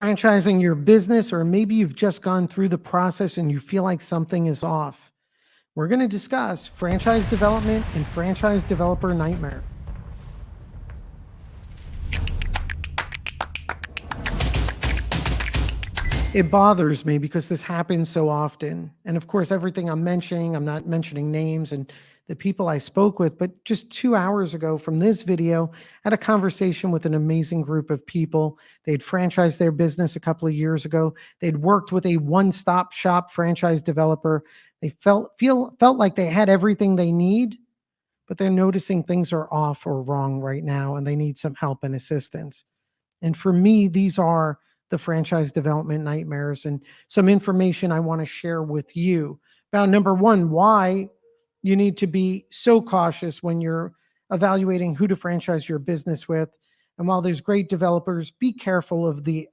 Franchising your business, or maybe you've just gone through the process and you feel like something is off. We're going to discuss franchise development and franchise developer nightmare. It bothers me because this happens so often. And of course, everything I'm mentioning, I'm not mentioning names and the people I spoke with, but just 2 hours ago from this video, I had a conversation with an amazing group of people. They'd franchised their business a couple of years ago. They'd worked with a one-stop shop franchise developer. They felt like they had everything they need, but they're noticing things are off or wrong right now, and they need some help and assistance. And for me, these are the franchise development nightmares, and some information I want to share with you about, number one, why you need to be so cautious when you're evaluating who to franchise your business with. And while there's great developers, be careful of the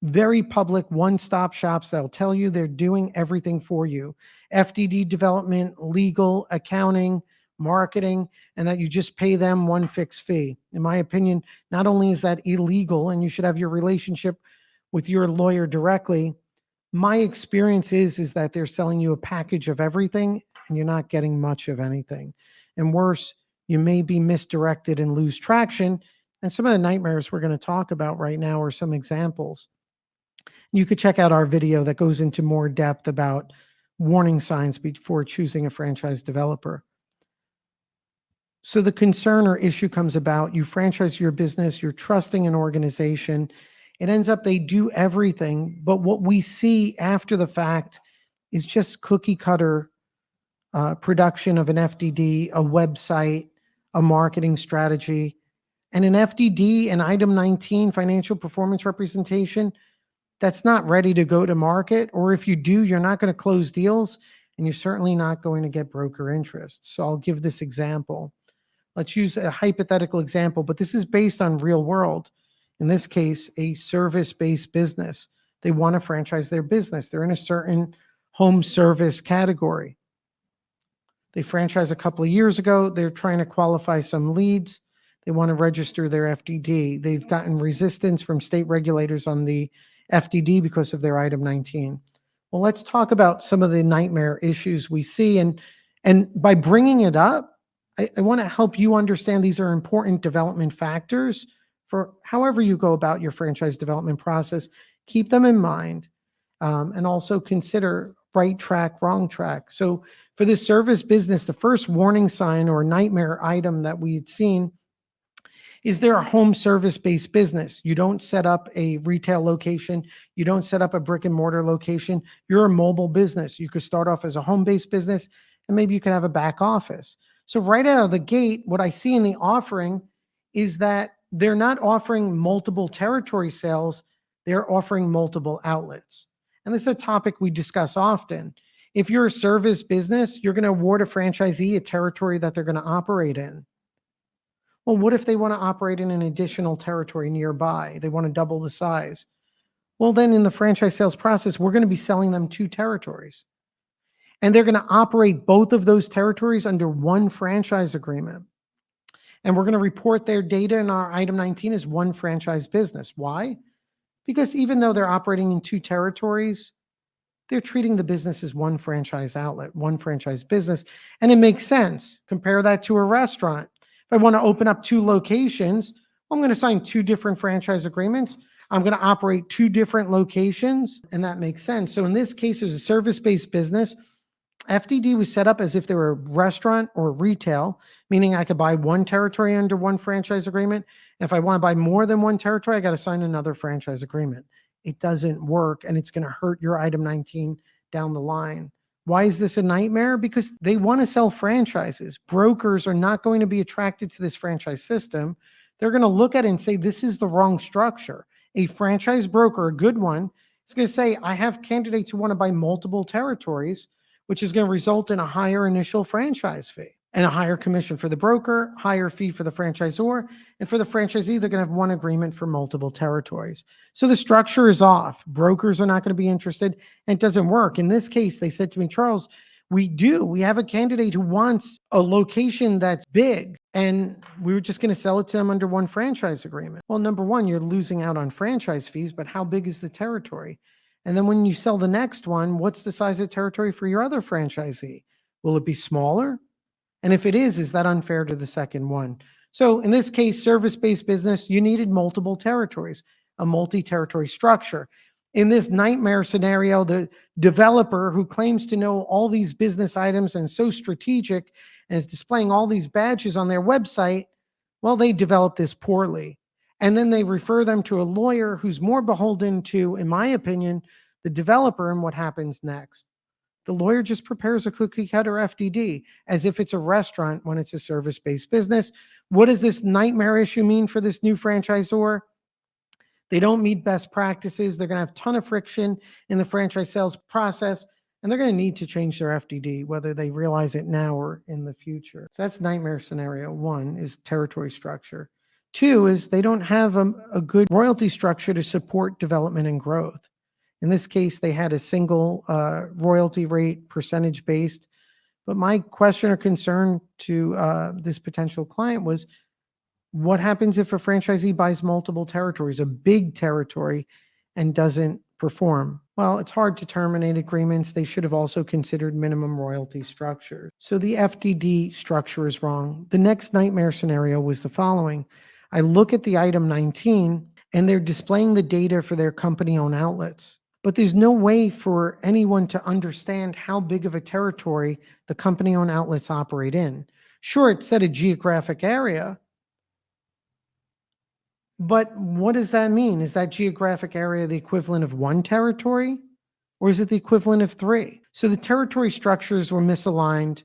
very public one-stop shops that'll tell you they're doing everything for you. FDD development, legal, accounting, marketing, and that you just pay them one fixed fee. In my opinion, not only is that illegal and you should have your relationship with your lawyer directly, my experience is that they're selling you a package of everything and you're not getting much of anything. And worse, you may be misdirected and lose traction. And some of the nightmares we're going to talk about right now are some examples. You could check out our video that goes into more depth about warning signs before choosing a franchise developer. So the concern or issue comes about, you franchise your business, you're trusting an organization. It ends up they do everything, but what we see after the fact is just cookie cutter production of an FDD, a website, a marketing strategy. And an FDD, an item 19 financial performance representation, that's not ready to go to market. Or if you do, you're not going to close deals and you're certainly not going to get broker interest. So I'll give this example. Let's use a hypothetical example, but this is based on real world. In this case, a service-based business. They want to franchise their business. They're in a certain home service category. They franchised a couple of years ago. They're trying to qualify some leads. They want to register their FDD. They've gotten resistance from state regulators on the FDD because of their item 19. Well, let's talk about some of the nightmare issues we see. And by bringing it up, I want to help you understand these are important development factors for however you go about your franchise development process. Keep them in mind, and also consider right track, wrong track. So for this service business, the first warning sign or nightmare item that we had seen is they're a home service-based business. You don't set up a retail location. You don't set up a brick and mortar location. You're a mobile business. You could start off as a home-based business, and maybe you could have a back office. So right out of the gate, what I see in the offering is that they're not offering multiple territory sales. They're offering multiple outlets. And this is a topic we discuss often. If you're a service business, you're going to award a franchisee a territory that they're going to operate in. Well, what if they want to operate in an additional territory nearby? They want to double the size. Well, then in the franchise sales process, we're going to be selling them 2 territories. And they're going to operate both of those territories under one franchise agreement. And we're going to report their data in our item 19 as one franchise business. Why? Because even though they're operating in 2 territories, they're treating the business as one franchise outlet, one franchise business. And it makes sense. Compare that to a restaurant. If I want to open up 2 locations, I'm going to sign 2 different franchise agreements. I'm going to operate 2 different locations, and that makes sense. So in this case, it was a service-based business. FDD was set up as if they were a restaurant or retail, meaning I could buy 1 territory under 1 franchise agreement. And if I want to buy more than 1 territory, I got to sign another franchise agreement. It doesn't work, and it's going to hurt your item 19 down the line. Why is this a nightmare? Because they want to sell franchises. Brokers are not going to be attracted to this franchise system. They're going to look at it and say, this is the wrong structure. A franchise broker, a good one, is going to say, I have candidates who want to buy multiple territories, which is going to result in a higher initial franchise fee and a higher commission for the broker, higher fee for the franchisor, and for the franchisee, they're going to have one agreement for multiple territories. So the structure is off. Brokers are not going to be interested, and it doesn't work. In this case, they said to me, Charles, We do. We have a candidate who wants a location that's big, and we were just going to sell it to them under one franchise agreement. Well, number one, you're losing out on franchise fees, but how big is the territory? And then when you sell the next one, what's the size of territory for your other franchisee? Will it be smaller? And if it is that unfair to the second one? So in this case, service-based business, you needed multiple territories, a multi-territory structure. In this nightmare scenario, the developer who claims to know all these business items and so strategic and is displaying all these badges on their website, well, they developed this poorly. And then they refer them to a lawyer who's more beholden to, in my opinion, the developer and what happens next. The lawyer just prepares a cookie cutter FDD as if it's a restaurant when it's a service-based business. What does this nightmare issue mean for this new franchisor? They don't meet best practices. They're going to have a ton of friction in the franchise sales process, and they're going to need to change their FDD, whether they realize it now or in the future. So that's nightmare scenario one, is territory structure. Two is they don't have a good royalty structure to support development and growth. In this case, they had a single royalty rate, percentage based. But my question or concern to this potential client was, what happens if a franchisee buys multiple territories, a big territory, and doesn't perform? Well, it's hard to terminate agreements. They should have also considered minimum royalty structures. So the FDD structure is wrong. The next nightmare scenario was the following. I look at the item 19, and they're displaying the data for their company-owned outlets. But there's no way for anyone to understand how big of a territory the company-owned outlets operate in. Sure, it said a geographic area, but what does that mean? Is that geographic area the equivalent of one territory, or is it the equivalent of three? So the territory structures were misaligned,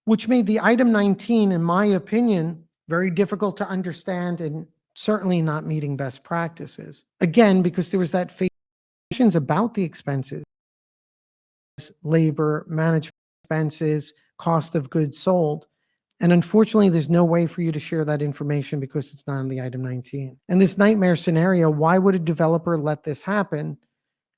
which made the item 19, in my opinion, very difficult to understand and certainly not meeting best practices. Again, because there was that about the expenses, labor, management expenses, cost of goods sold. And unfortunately, there's no way for you to share that information because it's not in the item 19. In this nightmare scenario, why would a developer let this happen?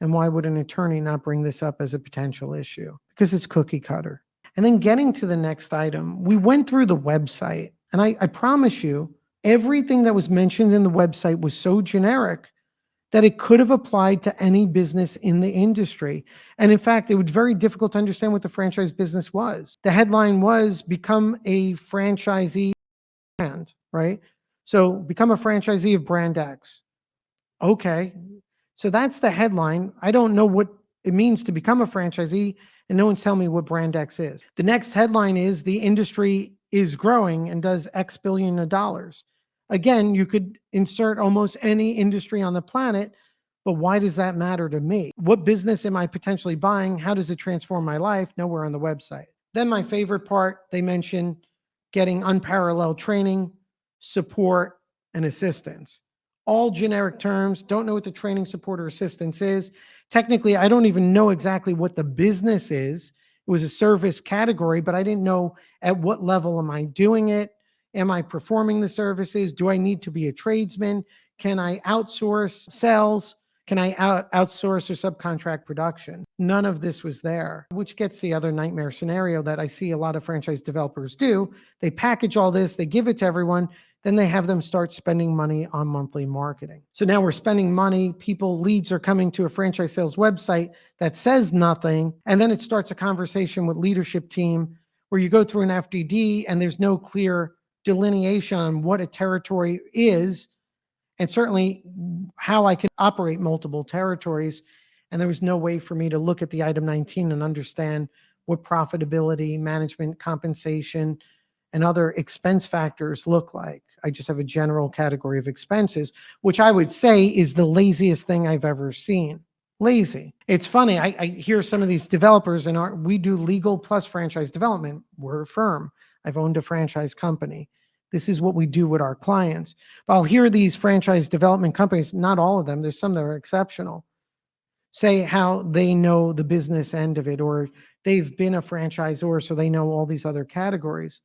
And why would an attorney not bring this up as a potential issue? Because it's cookie cutter. And then getting to the next item, we went through the website, and I promise you, everything that was mentioned in the website was so generic that it could have applied to any business in the industry. And in fact, it was very difficult to understand what the franchise business was. The headline was, become a franchisee brand, right? So become a franchisee of brand X. Okay, so that's the headline. I don't know what it means to become a franchisee, and no one's telling me what brand X is. The next headline is, the industry is growing and does X billion of dollars. Again, you could insert almost any industry on the planet, but why does that matter to me? What business am I potentially buying? How does it transform my life? Nowhere on the website. Then my favorite part, they mention getting unparalleled training, support, and assistance. All generic terms, don't know what the training, support, or assistance is. Technically, I don't even know exactly what the business is. It was a service category, but I didn't know at what level am I doing it? Am I performing the services? Do I need to be a tradesman? Can I outsource sales? Can I outsource or subcontract production? None of this was there, which gets the other nightmare scenario that I see a lot of franchise developers do. They package all this, they give it to everyone, then they have them start spending money on monthly marketing. So now we're spending money, leads are coming to a franchise sales website that says nothing, and then it starts a conversation with leadership team where you go through an FDD and there's no clear delineation on what a territory is, and certainly how I can operate multiple territories. And there was no way for me to look at the item 19 and understand what profitability, management, compensation, and other expense factors look like. I just have a general category of expenses, which I would say is the laziest thing I've ever seen. Lazy. It's funny. I hear some of these developers, and we do legal plus franchise development. We're a firm. I've owned a franchise company. This is what we do with our clients. But I'll hear these franchise development companies, not all of them, there's some that are exceptional, say how they know the business end of it, or they've been a franchisor, so they know all these other categories.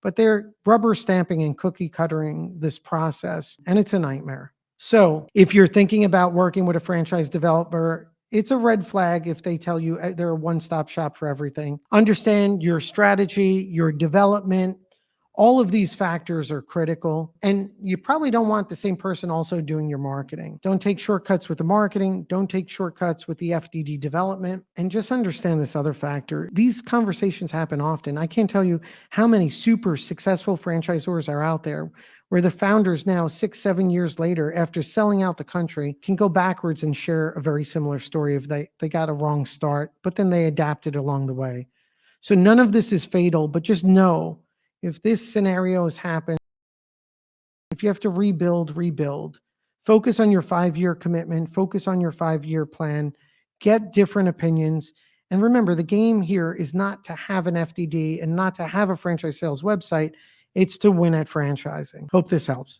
But they're rubber stamping and cookie cuttering this process, and it's a nightmare. So if you're thinking about working with a franchise developer, It's a red flag if they tell you they're a one-stop shop for everything. Understand your strategy, your development. All of these factors are critical. And you probably don't want the same person also doing your marketing. Don't take shortcuts with the marketing. Don't take shortcuts with the FDD development. And just understand this other factor. These conversations happen often. I can't tell you how many super successful franchisors are out there where the founders now 6-7 years later, after selling out the country, can go backwards and share a very similar story of they got a wrong start, but then they adapted along the way. So none of this is fatal, but just know if this scenario has happened, if you have to rebuild. Focus on your 5-year commitment, focus on your 5-year plan, get different opinions. And remember, the game here is not to have an FDD and not to have a franchise sales website. It's to win at franchising. Hope this helps.